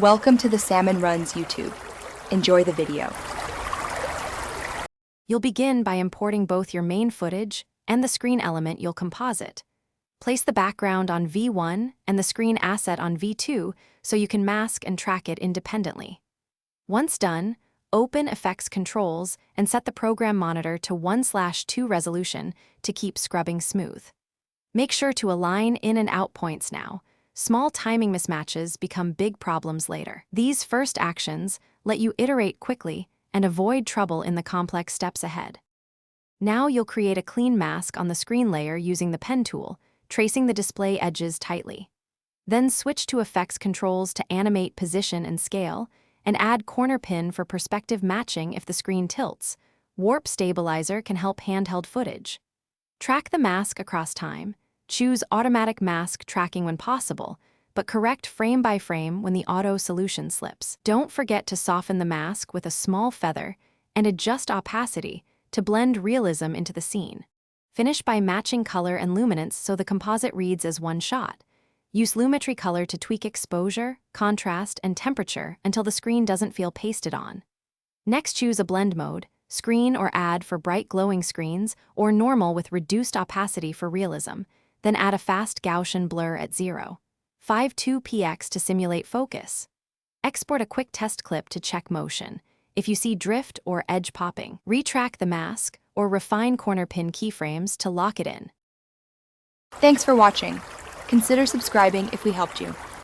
Welcome to the Salmon Runs YouTube. Enjoy the video. You'll begin by importing both your main footage and the screen element you'll composite. Place the background on V1 and the screen asset on V2 so you can mask and track it independently. Once done, open Effects Controls and set the program monitor to 1/2 resolution to keep scrubbing smooth. Make sure to align in and out points now. Small timing mismatches become big problems later. These first actions let you iterate quickly and avoid trouble in the complex steps ahead. Now you'll create a clean mask on the screen layer using the pen tool, tracing the display edges tightly. Then switch to Effects Controls to animate position and scale, and add corner pin for perspective matching if the screen tilts. Warp Stabilizer can help handheld footage. Track the mask across time. Choose automatic mask tracking when possible, but correct frame by frame when the auto solution slips. Don't forget to soften the mask with a small feather and adjust opacity to blend realism into the scene. Finish by matching color and luminance so the composite reads as one shot. Use Lumetri Color to tweak exposure, contrast, and temperature until the screen doesn't feel pasted on. Next, choose a blend mode, screen or add for bright glowing screens, or normal with reduced opacity for realism. Then add a fast Gaussian blur at 0.52px to simulate focus. Export a quick test clip to check motion. If you see drift or edge popping, retrack the mask or refine corner pin keyframes to lock it in. Thanks for watching. Consider subscribing if we helped you.